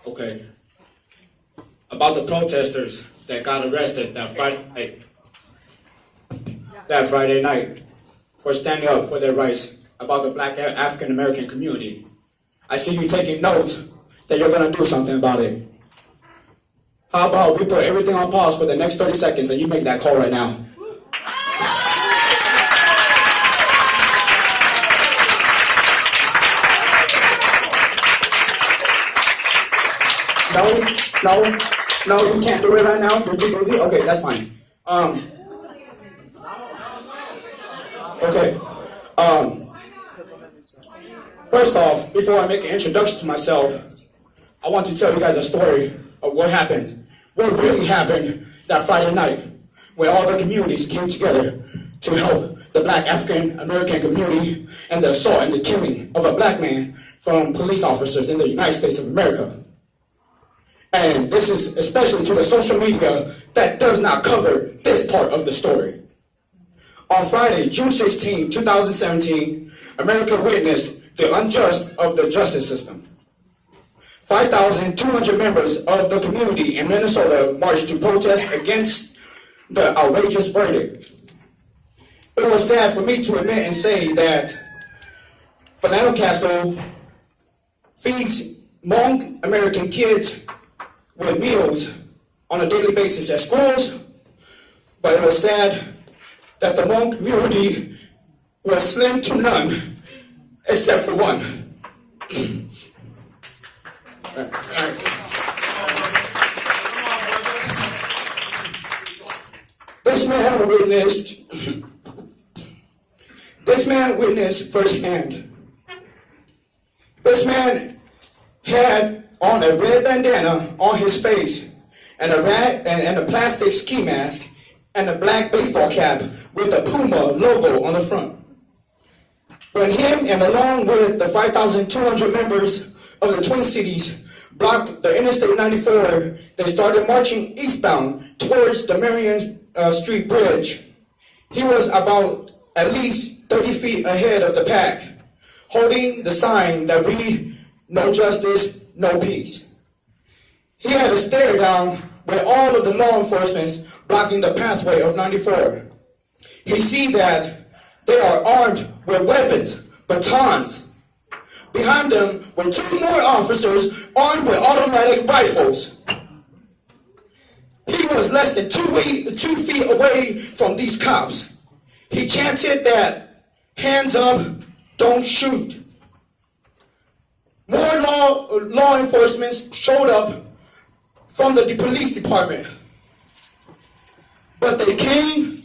Okay. About the protesters that got arrested that Friday night for standing up for their rights about the Black African American community. I see you taking notes that you're going to do something about it. How about we put everything on pause for the next 30 seconds and you make that call right now? No, you can't do it right now. You're too busy? Okay, that's fine. Okay. First off, before I make an introduction to myself, I want to tell you guys a story of what happened. What really happened that Friday night when all the communities came together to help the Black African American community and the assault and the killing of a black man from police officers in the United States of America. And this is especially to the social media that does not cover this part of the story. On Friday, June 16, 2017, America witnessed the unjust of the justice system. 5,200 members of the community in Minnesota marched to protest against the outrageous verdict. It was sad for me to admit and say that Philando Castile feeds Hmong American kids with meals on a daily basis at schools, but it was sad that the Hmong community was slim to none, except for one. This man witnessed firsthand. This man had on a red bandana on his face and a plastic ski mask and a black baseball cap with the Puma logo on the front. When him and along with the 5,200 members of the Twin Cities blocked the Interstate 94, they started marching eastbound towards the Marion Street Bridge. He was about at least 30 feet ahead of the pack, holding the sign that read, "No justice, no peace." He had a stare down with all of the law enforcement blocking the pathway of 94. He see that they are armed with weapons, batons. Behind them were two more officers armed with automatic rifles. He was less than 2 feet away from these cops. He chanted that, "Hands up, don't shoot." More law enforcement showed up from the police department, but they came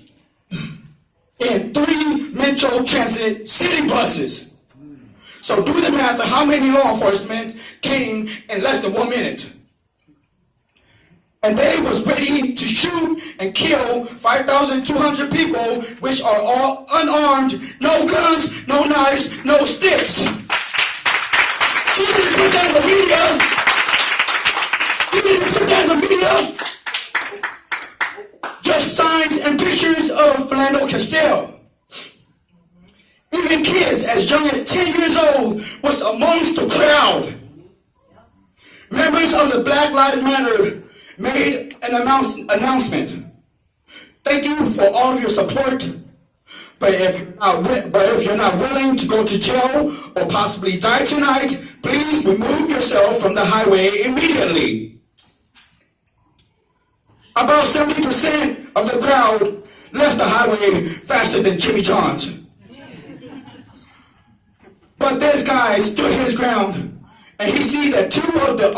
in 3 Metro Transit city buses. So do the math of how many law enforcement came in less than 1 minute. And they was ready to shoot and kill 5,200 people, which are all unarmed, no guns, no knives, no sticks. Even if you put down the media, just signs and pictures of Philando Castile. Even kids as young as 10 years old was amongst the crowd. Members of the Black Lives Matter made an announcement. Thank you for all of your support, but if you're not willing to go to jail or possibly die tonight, please remove yourself from the highway immediately. About 70% of the crowd left the highway faster than Jimmy John's. But this guy stood his ground, and he see that two of the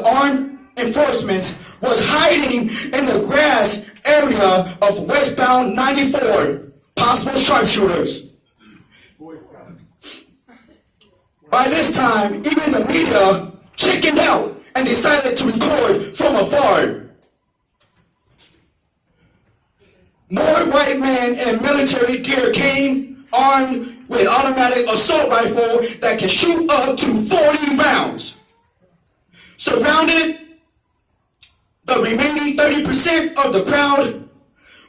armed enforcement was hiding in the grass area of westbound 94, possible sharpshooters. By this time, even the media chickened out and decided to record from afar. More white men in military gear came armed with automatic assault rifle that can shoot up to 40 rounds. Surrounded the remaining 30% of the crowd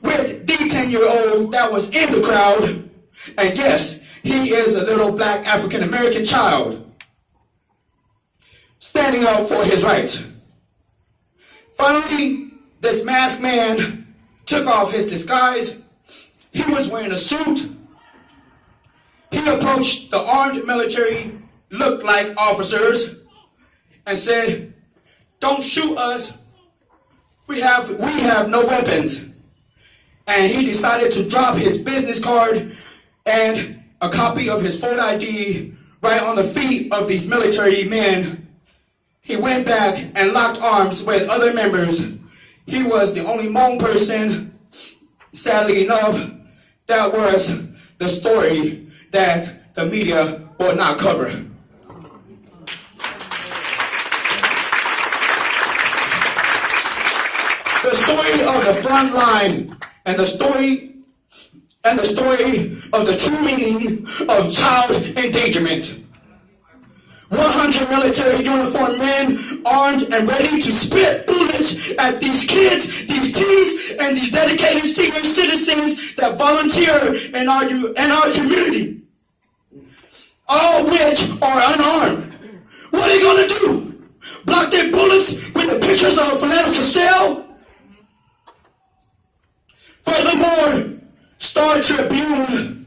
with deep only 10-year-old that was in the crowd. And yes, he is a little black African-American child standing up for his rights. Finally, this masked man took off his disguise. He was wearing a suit. He approached the armed military, looked like officers, and said, "Don't shoot us. We have no weapons." And he decided to drop his business card and a copy of his photo ID right on the feet of these military men. He went back and locked arms with other members. He was the only Hmong person. Sadly enough, that was the story that the media will not cover. The story of the front line and the story of the true meaning of child endangerment. 100 military uniformed men armed and ready to spit bullets at these kids, these teens, and these dedicated senior citizens that volunteer in our community, all which are unarmed. What are they going to do? Block their bullets with the pictures of Philando Castile? Furthermore, Star Tribune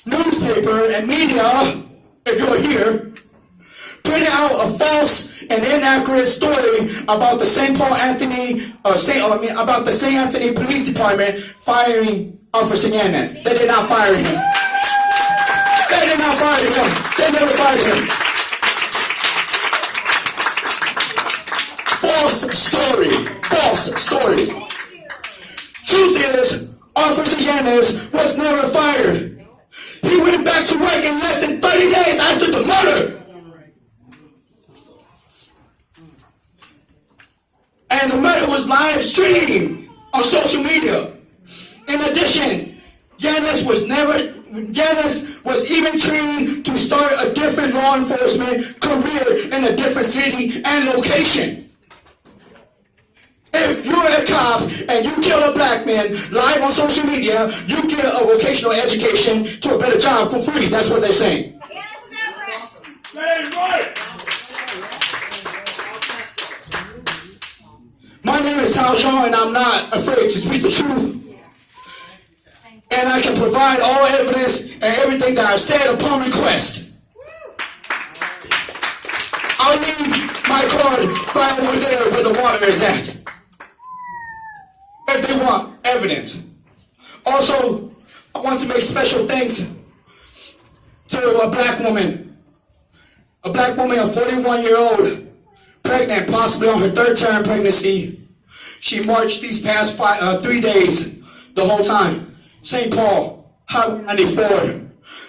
newspaper and media, if you're here, printed out a false and inaccurate story about the St. Anthony Police Department firing Officer Yanez. They did not fire him. They did not fire him. They never fired him. False story. False story. Truth is, Officer Yanez was never fired. He went back to work in less than 30 days after the murder. And the murder was live streamed on social media. In addition, Yanez was even trained to start a different law enforcement career in a different city and location. If you're a cop and you kill a black man live on social media, you get a vocational education to a better job for free. That's what they're saying. My name is Tao Jean, and I'm not afraid to speak the truth. And I can provide all evidence and everything that I've said upon request. I'll leave my card right over there where the water is at, if they want evidence. Also, I want to make special thanks to a black woman. A black woman, a 41-year-old, pregnant, possibly on her third term pregnancy. She marched these past 3 days, the whole time. St. Paul, Highway 94,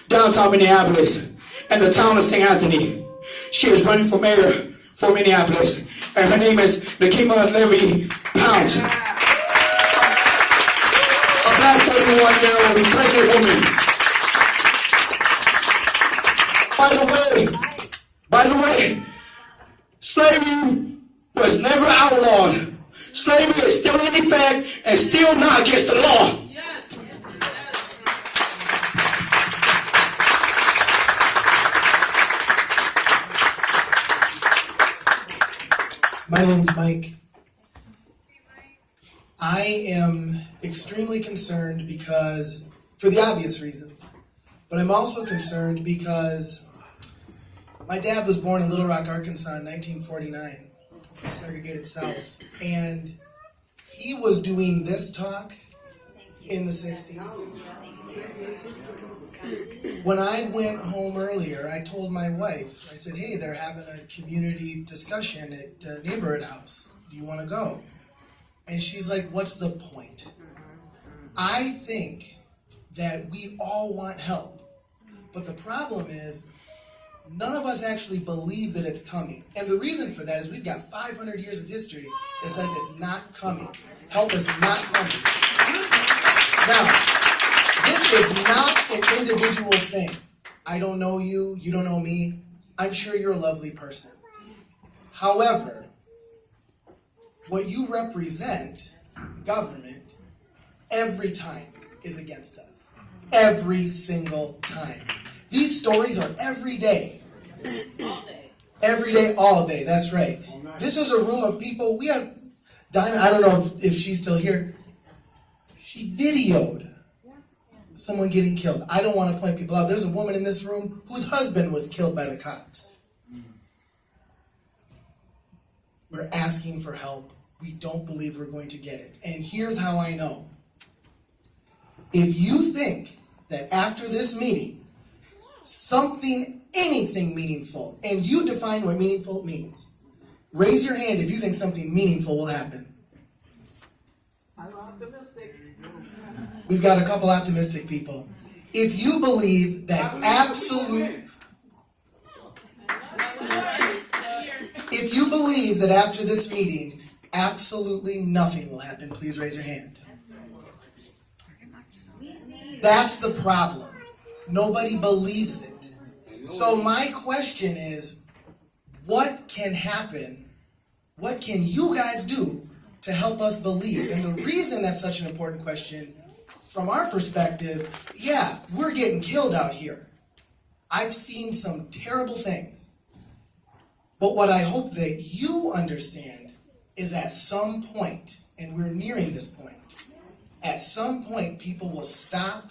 downtown Minneapolis, and the town of St. Anthony. She is running for mayor for Minneapolis, and her name is Nakima Levy Pounds. A black 41-year-old pregnant woman. By the way, slavery was never outlawed. Slavery is still in effect and still not against the law. My name's Mike. I am extremely concerned because, for the obvious reasons, but I'm also concerned because my dad was born in Little Rock, Arkansas in 1949, the segregated South, and he was doing this talk in the 60s. When I went home earlier, I told my wife, I said, hey, they're having a community discussion at the neighborhood house. Do you want to go? And she's like, what's the point? I think that we all want help. But the problem is, none of us actually believe that it's coming. And the reason for that is we've got 500 years of history that says it's not coming. Help is not coming. Now, this is not an individual thing. I don't know you, you don't know me. I'm sure you're a lovely person. However, what you represent, government, every time is against us. Every single time. These stories are every day. All day. Every day, all day, that's right. This is a room of people. We have Diamond, I don't know if she's still here. She videoed someone getting killed. I don't want to point people out. There's a woman in this room whose husband was killed by the cops. We're asking for help. We don't believe we're going to get it. And here's how I know. If you think that after this meeting, anything meaningful, and you define what meaningful means, raise your hand if you think something meaningful will happen. I'm optimistic. We've got a couple optimistic people. If you believe that if you believe that after this meeting, absolutely nothing will happen, please raise your hand. That's the problem. Nobody believes it. So my question is, what can happen? What can you guys do to help us believe? And the reason that's such an important question, from our perspective, yeah, we're getting killed out here. I've seen some terrible things. But what I hope that you understand is at some point, and we're nearing this point, at some point people will stop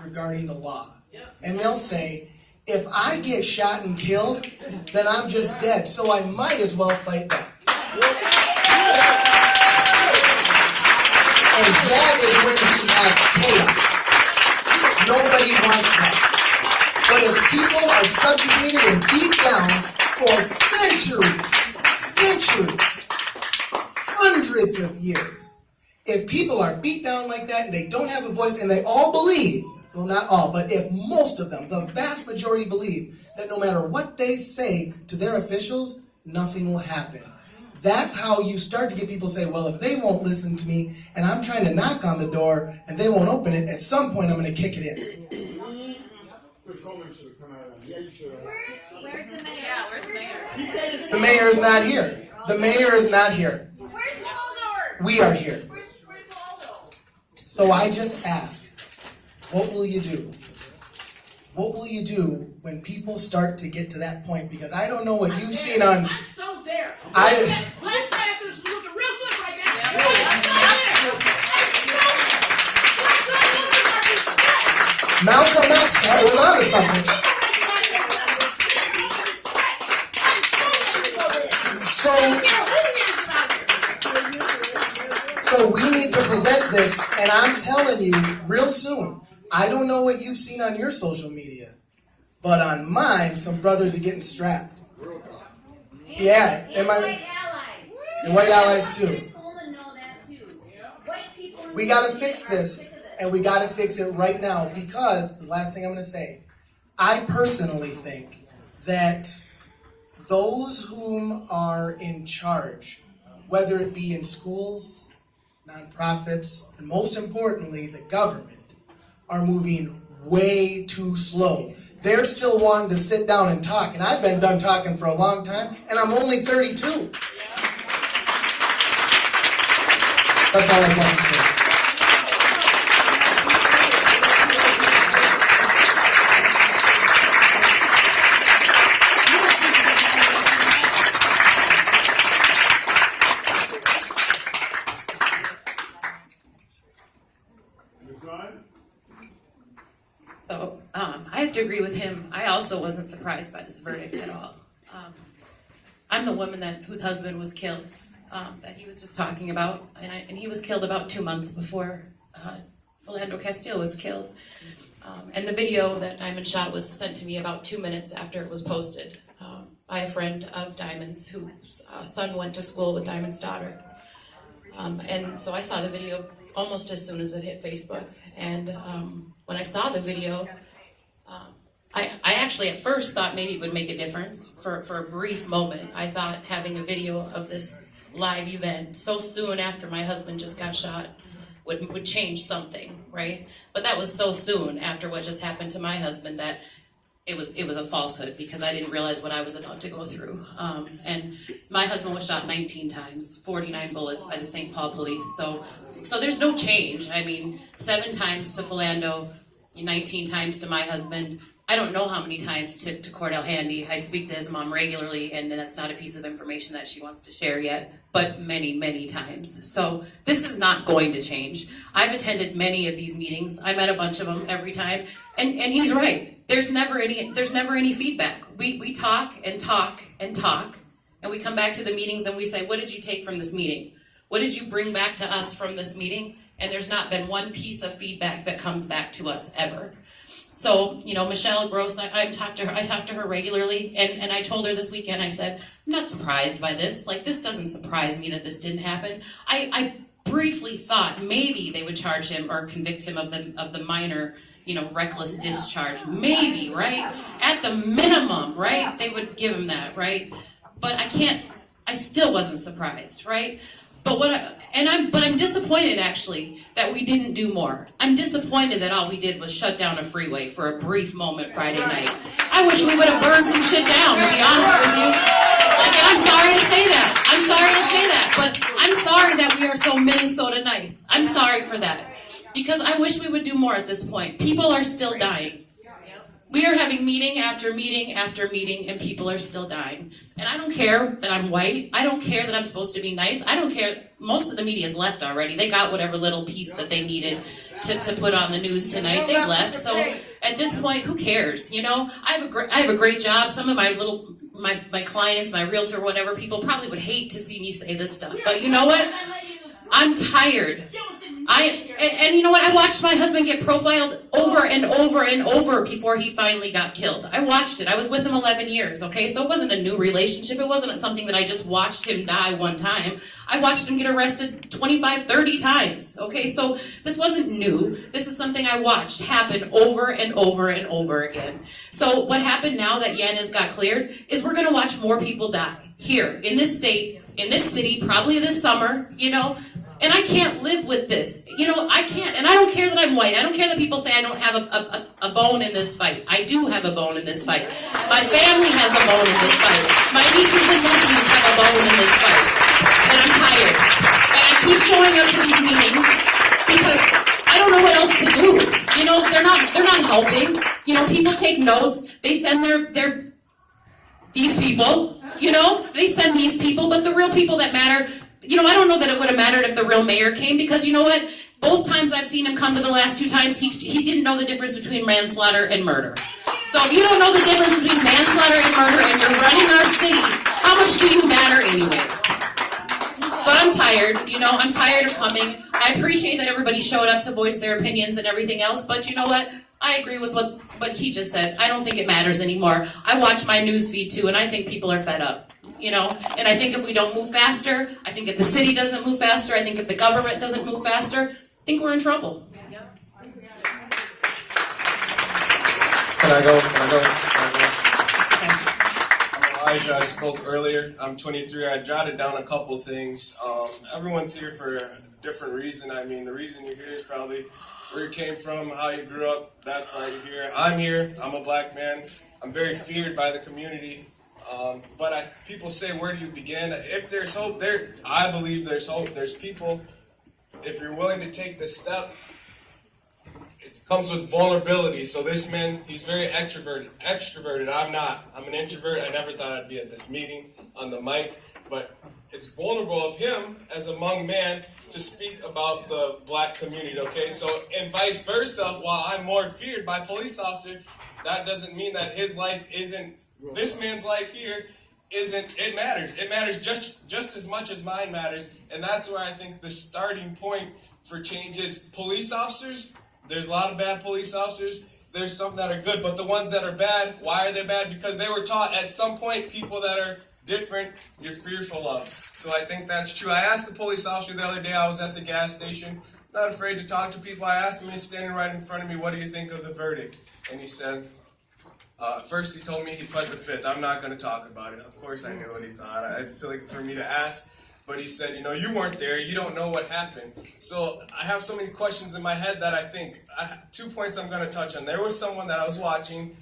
regarding the law. And they'll say, if I get shot and killed, then I'm just dead, so I might as well fight back. And that is when we have chaos. Nobody wants that. But if people are subjugated and beat down for centuries, hundreds of years, if people are beat down like that and they don't have a voice and they all believe, well, not all, but if most of them, the vast majority believe that no matter what they say to their officials, nothing will happen. That's how you start to get people say, well, if they won't listen to me and I'm trying to knock on the door and they won't open it, at some point I'm going to kick it in. Where's the mayor? Yeah, where's the mayor? The mayor is not here. The mayor is not here. Where's Waldorf? We are here. Where's Waldo? So I just ask, what will you do? What will you do when people start to get to that point? Because I don't know what you've seen on... I'm so there. I- Black Panthers are looking real good right now. Yeah. I'm so there. Malcolm X was onto something. So we need to prevent this, and I'm telling you, real soon, I don't know what you've seen on your social media, but on mine, some brothers are getting strapped. Yeah, And am I? white allies. And white allies too. It's cool to know that too. White people. We gotta fix this, and we gotta fix it right now, because, this last thing I'm gonna say, I personally think that those whom are in charge, whether it be in schools, nonprofits, and most importantly, the government, are moving way too slow. They're still wanting to sit down and talk, and I've been done talking for a long time, and I'm only 32. That's all I want to say. So I have to agree with him. I also wasn't surprised by this verdict at all. I'm the woman whose husband was killed, that he was just talking about, and he was killed about 2 months before Philando Castile was killed. And the video that Diamond shot was sent to me about 2 minutes after it was posted by a friend of Diamond's whose son went to school with Diamond's daughter. And so I saw the video almost as soon as it hit Facebook. And when I saw the video, I actually at first thought maybe it would make a difference for a brief moment. I thought having a video of this live event so soon after my husband just got shot would change something, right? But that was so soon after what just happened to my husband that it was a falsehood, because I didn't realize what I was about to go through. And my husband was shot 19 times, 49 bullets by the St. Paul police. So So there's no change. I mean, 7 times to Philando, 19 times to my husband. I don't know how many times to Cordell Handy. I speak to his mom regularly, and that's not a piece of information that she wants to share yet, but many, many times. So this is not going to change. I've attended many of these meetings. I'm at a bunch of them every time, and he's right. There's never any feedback. We talk and talk and talk, and we come back to the meetings and we say, what did you take from this meeting? What did you bring back to us from this meeting? And there's not been one piece of feedback that comes back to us ever. So, Michelle Gross, I talk to her regularly, and I told her this weekend, I said, I'm not surprised by this. Like, this doesn't surprise me that this didn't happen. I briefly thought maybe they would charge him or convict him of the minor, reckless discharge. Maybe, right? At the minimum, right? They would give him that, right? But I still wasn't surprised, right? But I'm disappointed actually that we didn't do more. I'm disappointed that all we did was shut down a freeway for a brief moment Friday night. I wish we would have burned some shit down, to be honest with you. And I'm sorry to say that. But I'm sorry that we are so Minnesota nice. I'm sorry for that. Because I wish we would do more at this point. People are still dying. We are having meeting after meeting after meeting, and people are still dying. And I don't care that I'm white. I don't care that I'm supposed to be nice. I don't care. Most of the media's left already. They got whatever little piece that they needed to put on the news tonight. They left. So at this point, who cares? I have a great job. Some of my clients, my realtor, whatever, people probably would hate to see me say this stuff. But you know what? I'm tired. And you know what? I watched my husband get profiled over and over and over before he finally got killed. I watched it. I was with him 11 years, okay? So it wasn't a new relationship. It wasn't something that I just watched him die one time. I watched him get arrested 25, 30 times, okay? So this wasn't new. This is something I watched happen over and over and over again. So what happened now that Yanez got cleared is we're going to watch more people die here in this state, in this city, probably this summer, And I can't live with this. I can't. And I don't care that I'm white. I don't care that people say I don't have a bone in this fight. I do have a bone in this fight. My family has a bone in this fight. My nieces and nephews have a bone in this fight. And I'm tired. And I keep showing up to these meetings because I don't know what else to do. They're not helping. People take notes. They send these people, they send these people, but the real people that matter, I don't know that it would have mattered if the real mayor came, because you know what? Both times I've seen him come to the last 2 times, he didn't know the difference between manslaughter and murder. So if you don't know the difference between manslaughter and murder and you're running our city, how much do you matter anyways? But I'm tired, I'm tired of coming. I appreciate that everybody showed up to voice their opinions and everything else, but you know what? I agree with what he just said. I don't think it matters anymore. I watch my news feed too, and I think people are fed up. And I think if we don't move faster, I think if the city doesn't move faster, I think if the government doesn't move faster, I think we're in trouble. Can I go? Okay. Elijah, I spoke earlier. I'm 23. I jotted down a couple things. Everyone's here for a different reason. I mean, the reason you're here is probably where you came from, how you grew up. That's why you're here. I'm here. I'm a black man. I'm very feared by the community. But people say, where do you begin? If there's hope, I believe there's hope. There's people, if you're willing to take this step, it comes with vulnerability. So this man, he's very extroverted. I'm not. I'm an introvert. I never thought I'd be at this meeting on the mic. But it's vulnerable of him as a young man to speak about the black community, okay? So, and vice versa, while I'm more feared by police officers, that doesn't mean that his life isn't, this man's life here isn't, it matters. It matters just as much as mine matters. And that's where I think the starting point for change is. Police officers, there's a lot of bad police officers. There's some that are good, but the ones that are bad, why are they bad? Because they were taught at some point, people that are different, you're fearful of. So I think that's true. I asked the police officer the other day, I was at the gas station, not afraid to talk to people. I asked him, he's standing right in front of me, what do you think of the verdict? And he said, first he told me he pled the fifth. I'm not going to talk about it. Of course I knew what he thought. It's silly for me to ask. But he said, you weren't there. You don't know what happened. So I have so many questions in my head that I think, 2 points I'm going to touch on. There was someone that I was watching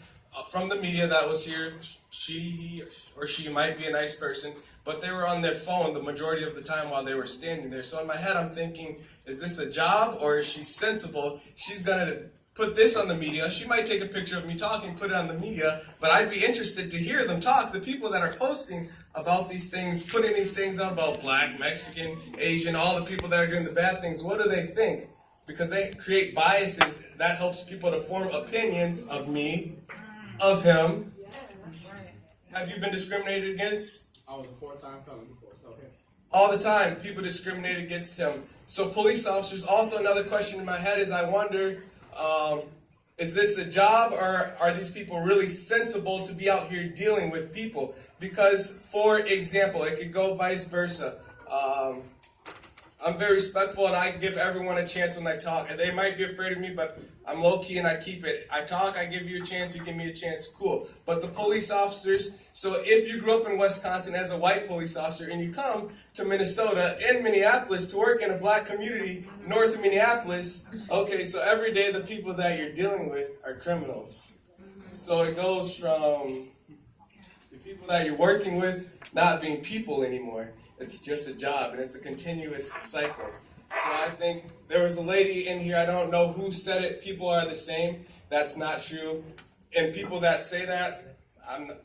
from the media that was here. He or she might be a nice person. but they were on their phone the majority of the time while they were standing there. So in my head, I'm thinking, is this a job or is she sensible? She's going to put this on the media. She might take a picture of me talking, put it on the media, but I'd be interested to hear them talk. The people that are posting about these things, putting these things out about black, Mexican, Asian, all the people that are doing the bad things, what do they think? Because they create biases. That helps people to form opinions of me, of him. Have you been discriminated against? I was a 4-time felon before, so okay. All the time, people discriminate against him. So police officers, also another question in my head is I wonder, is this a job or are these people really sensible to be out here dealing with people? Because, for example, it could go vice versa. I'm very respectful and I give everyone a chance when I talk. And they might be afraid of me, but I'm low-key and I keep it. I talk, I give you a chance, you give me a chance, cool. But the police officers, so if you grew up in Wisconsin as a white police officer and you come to Minnesota, in Minneapolis, to work in a black community north of Minneapolis, okay, so every day the people that you're dealing with are criminals. So it goes from the people that you're working with not being people anymore. It's just a job, and it's a continuous cycle. So I think there was a lady in here, I don't know who said it, people are the same. That's not true. And people that say that,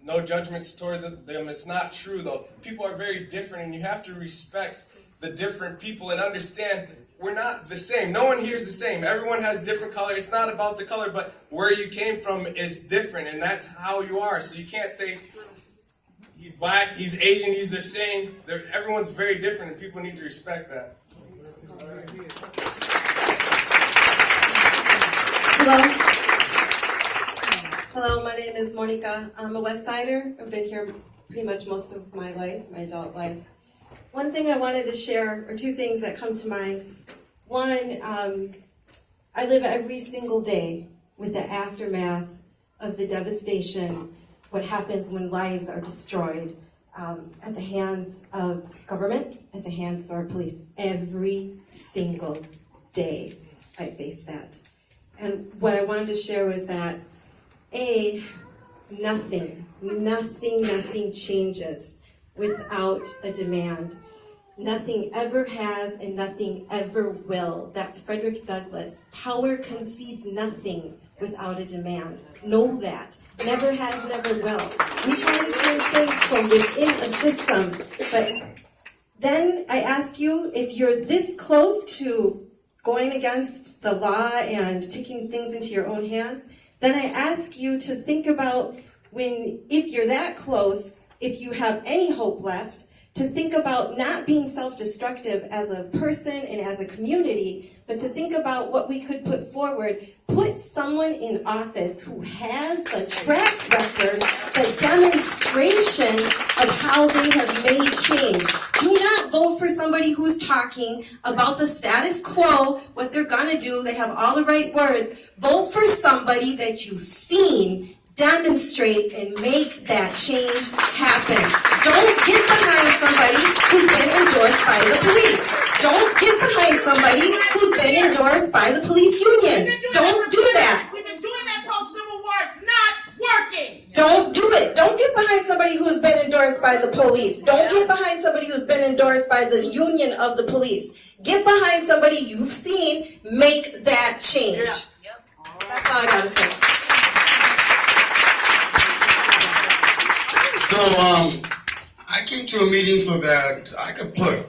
no judgments toward them. It's not true, though. People are very different, and you have to respect the different people and understand we're not the same. No one here is the same. Everyone has different color. It's not about the color, but where you came from is different, and that's how you are. So you can't say, he's black, he's Asian, he's the same. Everyone's very different, and people need to respect that. Hello, my name is Monica. I'm a West Sider. I've been here pretty much most of my life, my adult life. One thing I wanted to share, or two things that come to mind. One, I live every single day with the aftermath of the devastation, what happens when lives are destroyed at the hands of government, at the hands of our police. Every single day I face that. And what I wanted to share was that, nothing changes without a demand. Nothing ever has and nothing ever will. That's Frederick Douglass. Power concedes nothing without a demand. Know that. Never has, never will. We try to change things from within a system, but then I ask you, if you're this close to going against the law and taking things into your own hands, then I ask you to think about if you're that close, if you have any hope left, to think about not being self-destructive as a person and as a community, but to think about what we could put forward. Put someone in office who has the track record, the demonstration of how they have made change. Do not vote for somebody who's talking about the status quo, what they're gonna do. They have all the right words. Vote for somebody that you've seen demonstrate and make that change happen. Don't get behind somebody who's been endorsed by the police. Don't get behind somebody who's been endorsed by the police union. Don't do that. We've been doing that post-Civil War. It's not working. Don't do it. Don't get behind somebody who's been endorsed by the police. Don't get behind somebody who's been endorsed by the union of the police. Get behind somebody you've seen make that change. That's all I gotta say. So, I came to a meeting so that I could put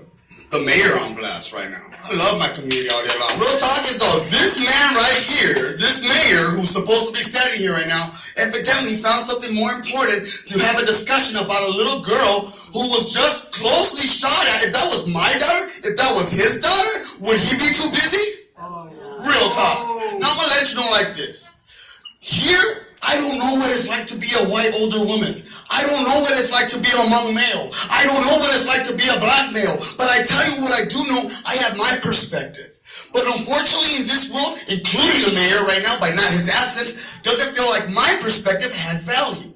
the mayor on blast right now. I love my community all day long. Real talk is though, this man right here, this mayor who's supposed to be standing here right now, evidently found something more important to have a discussion about a little girl who was just closely shot at. If that was my daughter, if that was his daughter, would he be too busy? Real talk. Now I'm gonna let you know like this. Here, I don't know what it's like to be a white older woman. I don't know what it's like to be a Hmong male. I don't know what it's like to be a black male. But I tell you what I do know, I have my perspective. But unfortunately in this world, including the mayor right now, by not his absence, doesn't feel like my perspective has value.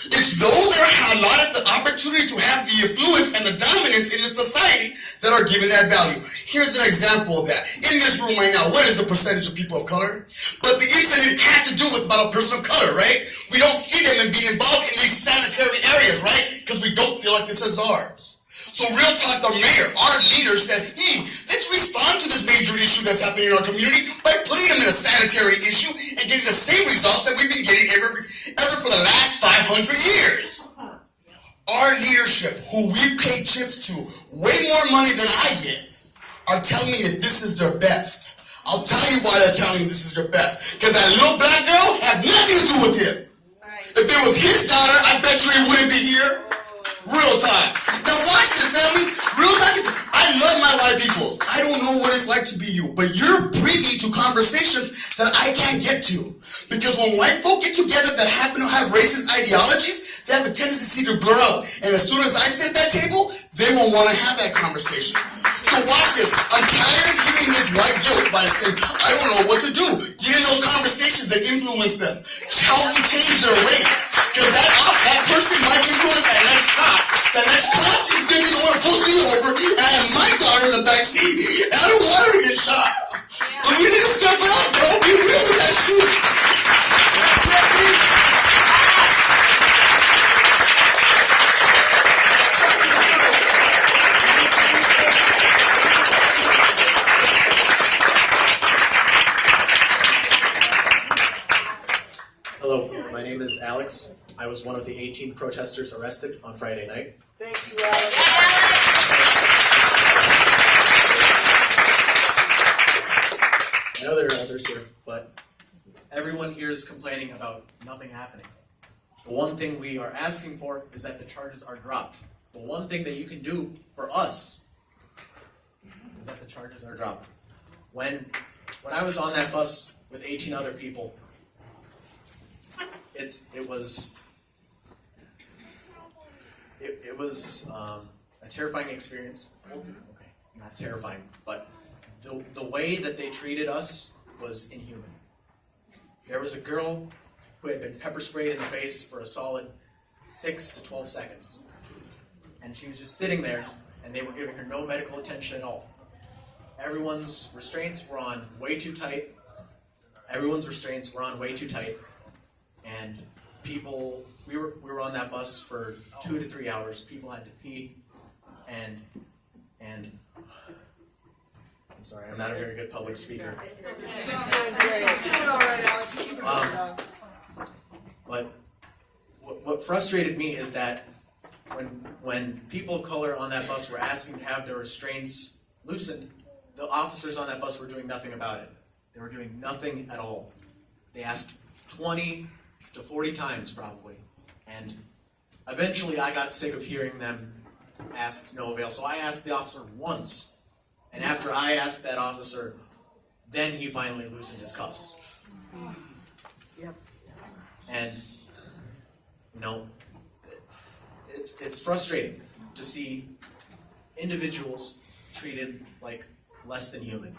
It's those that are allotted the opportunity to have the influence and the dominance in the society that are given that value. Here's an example of that. In this room right now, what is the percentage of people of color? But the incident had to do with about a person of color, right? We don't see them in being involved in these sanitary areas, right? because we don't feel like this is ours. So real talk, the mayor, our leader said, let's respond to this major issue that's happening in our community by putting them in a sanitary issue and getting the same results that we've been getting ever for the last 500 years. Our leadership, who we pay chips to way more money than I get, are telling me that this is their best. I'll tell you why they're telling me this is their best. Because that little black girl has nothing to do with him. If it was his daughter, I bet you he wouldn't be here. Real time. Now watch this, family. Real time. I love my white peoples. I don't know what it's like to be you, but you're privy to conversations that I can't get to. Because when white folk get together that happen to have racist ideologies, they have a tendency to blur out. And as soon as I sit at that table, they won't want to have that conversation. So watch this. I'm tired of hearing this white guilt by saying, I don't know what to do. Get in those conversations that influence them. Help them change their ways. Because that person might influence that next cop. That next cop is going to be the one who pulls me over, and I have my daughter in the back seat, and I don't want her to get shot. But we need to step it up, bro. Be real with that shit. Hello, my name is Alex. I was one of the 18 protesters arrested on Friday night. Thank you, Alex. I know there are others here, but everyone here is complaining about nothing happening. The one thing we are asking for is that the charges are dropped. The one thing that you can do for us is that the charges are dropped. When I was on that bus with 18 other people, it was a terrifying experience. Okay, not terrifying, but the way that they treated us was inhuman. There was a girl who had been pepper sprayed in the face for a solid 6 to 12 seconds. And she was just sitting there, and they were giving her no medical attention at all. Everyone's restraints were on way too tight. And people, we were on that bus for 2 to 3 hours. People had to pee, and I'm sorry, I'm not a very good public speaker. But what frustrated me is that when people of color on that bus were asking to have their restraints loosened, the officers on that bus were doing nothing about it. They were doing nothing at all. They asked 20 to 40 times probably, and eventually I got sick of hearing them ask to no avail. So I asked the officer once, and after I asked that officer, then he finally loosened his cuffs. And it's frustrating to see individuals treated like less than human.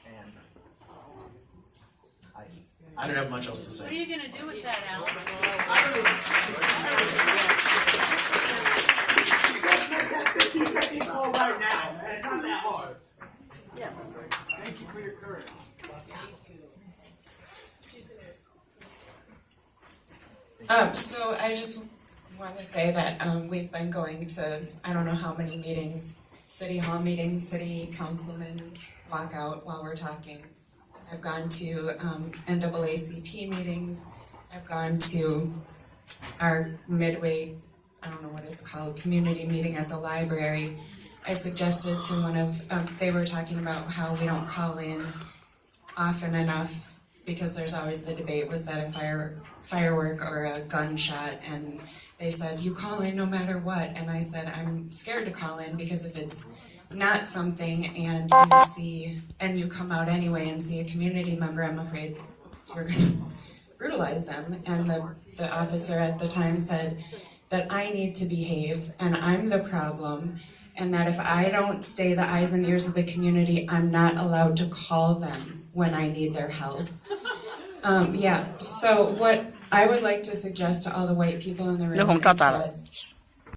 And I don't have much else to say. What are you going to do with that, Alex? Right now, and it's not that hard. Yes. Thank you for your courage. So I just want to say that we've been going to, I don't know how many meetings, city hall meetings, city councilmen walk out while we're talking. I've gone to NAACP meetings. I've gone to our midway, I don't know what it's called, community meeting at the library. I suggested to one of, they were talking about how we don't call in often enough because there's always the debate, was that a firework or a gunshot? And they said, you call in no matter what. And I said, I'm scared to call in because if it's not something and you see, and you come out anyway and see a community member, I'm afraid you're going to brutalize them. And the officer at the time said that I need to behave and I'm the problem, and that if I don't stay the eyes and ears of the community, I'm not allowed to call them when I need their help. So what I would like to suggest to all the white people in the room is that